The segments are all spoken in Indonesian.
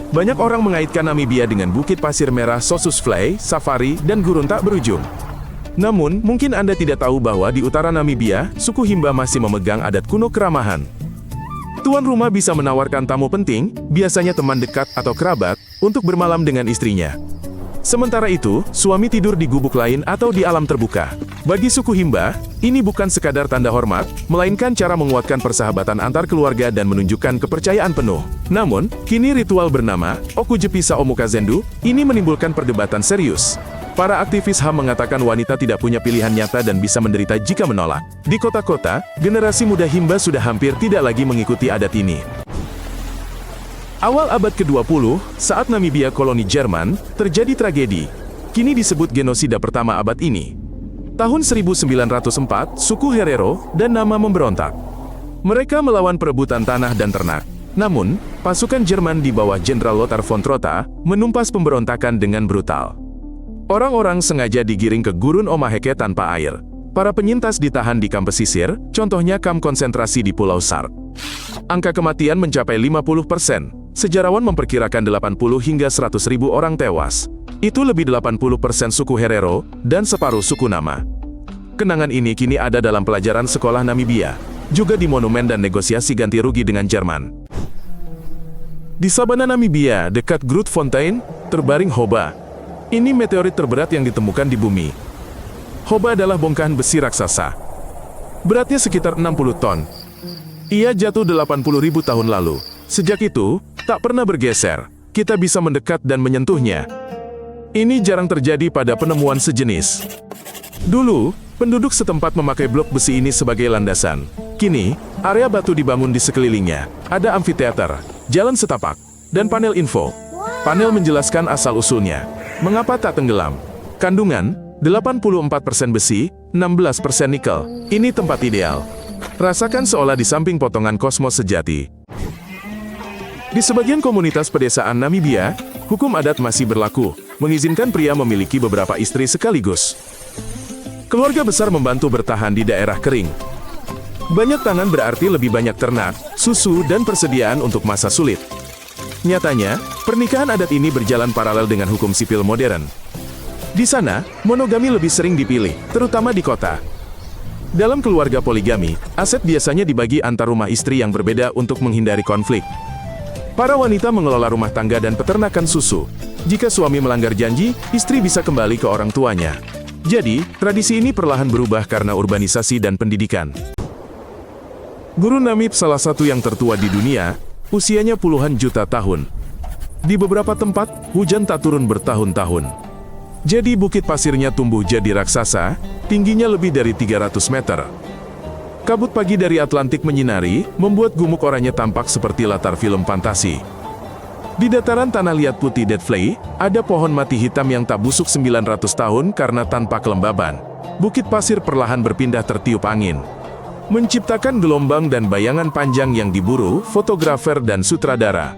Banyak orang mengaitkan Namibia dengan bukit pasir merah Sossusvlei, safari, dan gurun tak berujung. Namun, mungkin Anda tidak tahu bahwa di utara Namibia, suku Himba masih memegang adat kuno keramahan. Tuan rumah bisa menawarkan tamu penting, biasanya teman dekat atau kerabat, untuk bermalam dengan istrinya. Sementara itu, suami tidur di gubuk lain atau di alam terbuka. Bagi suku Himba, ini bukan sekadar tanda hormat, melainkan cara menguatkan persahabatan antar keluarga dan menunjukkan kepercayaan penuh. Namun, kini ritual bernama Okujepisa Omukazendu ini menimbulkan perdebatan serius. Para aktivis HAM mengatakan wanita tidak punya pilihan nyata dan bisa menderita jika menolak. Di kota-kota, generasi muda Himba sudah hampir tidak lagi mengikuti adat ini. Awal abad ke-20, saat Namibia koloni Jerman, terjadi tragedi. Kini disebut genosida pertama abad ini. Tahun 1904, suku Herero dan Nama memberontak. Mereka melawan perebutan tanah dan ternak. Namun, pasukan Jerman di bawah Jenderal Lothar von Trotha menumpas pemberontakan dengan brutal. Orang-orang sengaja digiring ke gurun Omaheke tanpa air. Para penyintas ditahan di kamp pesisir, contohnya kamp konsentrasi di Pulau Sark. Angka kematian mencapai 50%. Sejarawan memperkirakan 80 hingga 100 ribu orang tewas. Itu lebih 80% suku Herero dan separuh suku Nama. Kenangan ini kini ada dalam pelajaran sekolah Namibia, juga di monumen dan negosiasi ganti rugi dengan Jerman. Di sabana Namibia, dekat Grootfontein, terbaring Hoba. Ini meteorit terberat yang ditemukan di bumi. Hoba adalah bongkahan besi raksasa. Beratnya sekitar 60 ton. Ia jatuh 80.000 tahun lalu. Sejak itu, tak pernah bergeser. Kita bisa mendekat dan menyentuhnya. Ini jarang terjadi pada penemuan sejenis. Dulu, penduduk setempat memakai blok besi ini sebagai landasan. Kini, area batu dibangun di sekelilingnya. Ada amfiteater, jalan setapak, dan panel info. Panel menjelaskan asal-usulnya. Mengapa tak tenggelam? Kandungan, 84% besi, 16% nikel. Ini tempat ideal. Rasakan seolah di samping potongan kosmos sejati. Di sebagian komunitas pedesaan Namibia, hukum adat masih berlaku, mengizinkan pria memiliki beberapa istri sekaligus. Keluarga besar membantu bertahan di daerah kering. Banyak tangan berarti lebih banyak ternak, susu, dan persediaan untuk masa sulit. Nyatanya, pernikahan adat ini berjalan paralel dengan hukum sipil modern. Di sana, monogami lebih sering dipilih, terutama di kota. Dalam keluarga poligami, aset biasanya dibagi antar rumah istri yang berbeda untuk menghindari konflik. Para wanita mengelola rumah tangga dan peternakan susu. Jika suami melanggar janji, istri bisa kembali ke orang tuanya. Jadi, tradisi ini perlahan berubah karena urbanisasi dan pendidikan. Gurun Namib salah satu yang tertua di dunia, usianya puluhan juta tahun. Di beberapa tempat, hujan tak turun bertahun-tahun. Jadi bukit pasirnya tumbuh jadi raksasa, tingginya lebih dari 300 meter. Kabut pagi dari Atlantik menyinari, membuat gumuk oranye tampak seperti latar film fantasi. Di dataran tanah liat putih Dead Valley, ada pohon mati hitam yang tak busuk 900 tahun karena tanpa kelembaban. Bukit pasir perlahan berpindah tertiup angin, menciptakan gelombang dan bayangan panjang yang diburu fotografer dan sutradara.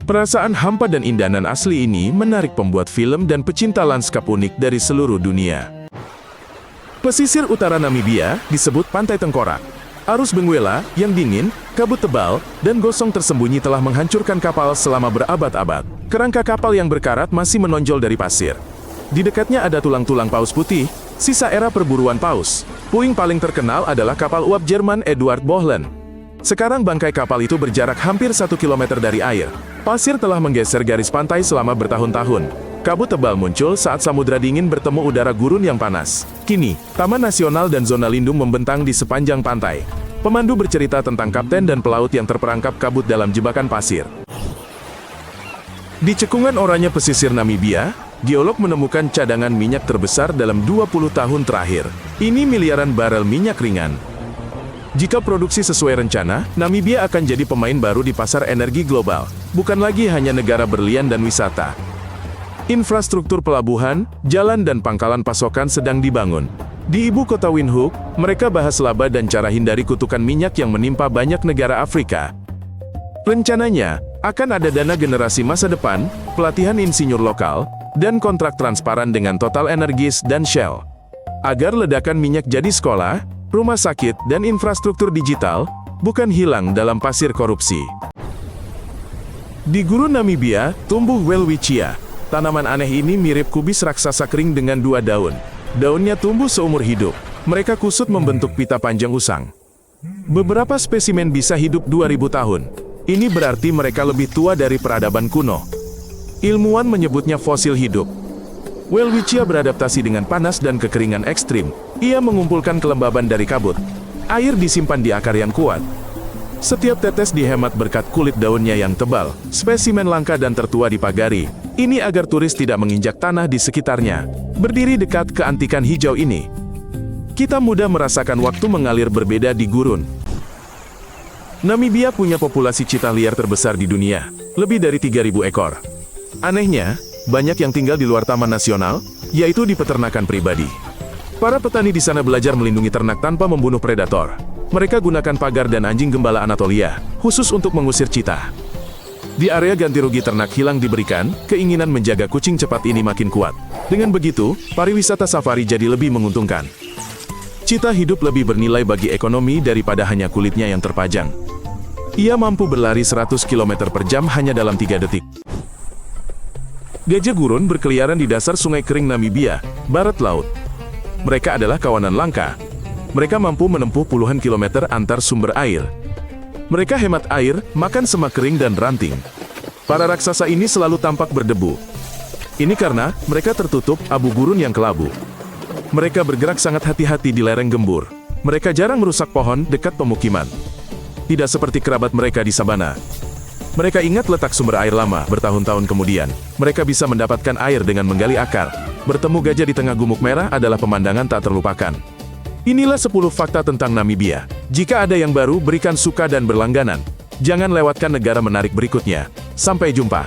Perasaan hampa dan indahan asli ini menarik pembuat film dan pecinta lanskap unik dari seluruh dunia. Pesisir utara Namibia disebut Pantai Tengkorak. Arus Benguela yang dingin, kabut tebal, dan gosong tersembunyi telah menghancurkan kapal selama berabad-abad. Kerangka kapal yang berkarat masih menonjol dari pasir. Di dekatnya ada tulang-tulang paus putih, sisa era perburuan paus. Puing paling terkenal adalah kapal uap Jerman Eduard Bohlen. Sekarang bangkai kapal itu berjarak hampir 1 km dari air. Pasir telah menggeser garis pantai selama bertahun-tahun. Kabut tebal muncul saat samudra dingin bertemu udara gurun yang panas. Kini, Taman Nasional dan Zona Lindung membentang di sepanjang pantai. Pemandu bercerita tentang kapten dan pelaut yang terperangkap kabut dalam jebakan pasir. Di cekungan oranye pesisir Namibia, geolog menemukan cadangan minyak terbesar dalam 20 tahun terakhir. Ini miliaran barel minyak ringan. Jika produksi sesuai rencana, Namibia akan jadi pemain baru di pasar energi global. Bukan lagi hanya negara berlian dan wisata. Infrastruktur pelabuhan, jalan dan pangkalan pasokan sedang dibangun. Di ibu kota Windhoek, mereka bahas laba dan cara hindari kutukan minyak yang menimpa banyak negara Afrika. Rencananya, akan ada dana generasi masa depan, pelatihan insinyur lokal, dan kontrak transparan dengan Total Energies dan Shell. Agar ledakan minyak jadi sekolah, rumah sakit, dan infrastruktur digital, bukan hilang dalam pasir korupsi. Di gurun Namibia, tumbuh welwitschia. Tanaman aneh ini mirip kubis raksasa kering dengan 2 daun. Daunnya tumbuh seumur hidup. Mereka kusut membentuk pita panjang usang. Beberapa spesimen bisa hidup 2000 tahun. Ini berarti mereka lebih tua dari peradaban kuno. Ilmuwan menyebutnya fosil hidup. Welwitschia beradaptasi dengan panas dan kekeringan ekstrim. Ia mengumpulkan kelembaban dari kabut. Air disimpan di akar yang kuat. Setiap tetes dihemat berkat kulit daunnya yang tebal. Spesimen langka dan tertua dipagari. Ini agar turis tidak menginjak tanah di sekitarnya. Berdiri dekat keantikan hijau ini, kita mudah merasakan waktu mengalir berbeda di gurun. Namibia punya populasi cheetah liar terbesar di dunia, lebih dari 3.000 ekor. Anehnya, banyak yang tinggal di luar taman nasional, yaitu di peternakan pribadi. Para petani di sana belajar melindungi ternak tanpa membunuh predator. Mereka gunakan pagar dan anjing gembala Anatolia, khusus untuk mengusir cheetah. Di area ganti rugi ternak hilang diberikan, keinginan menjaga kucing cepat ini makin kuat. Dengan begitu, pariwisata safari jadi lebih menguntungkan. Cheetah hidup lebih bernilai bagi ekonomi daripada hanya kulitnya yang terpajang. Ia mampu berlari 100 km per jam hanya dalam 3 detik. Gajah gurun berkeliaran di dasar sungai kering Namibia, barat laut. Mereka adalah kawanan langka. Mereka mampu menempuh puluhan kilometer antar sumber air. Mereka hemat air, makan semak kering dan ranting. Para raksasa ini selalu tampak berdebu. Ini karena mereka tertutup abu gurun yang kelabu. Mereka bergerak sangat hati-hati di lereng gembur. Mereka jarang merusak pohon dekat pemukiman. Tidak seperti kerabat mereka di sabana. Mereka ingat letak sumber air lama bertahun-tahun kemudian. Mereka bisa mendapatkan air dengan menggali akar. Bertemu gajah di tengah gumuk merah adalah pemandangan tak terlupakan. Inilah 10 fakta tentang Namibia. Jika ada yang baru, berikan suka dan berlangganan. Jangan lewatkan negara menarik berikutnya. Sampai jumpa.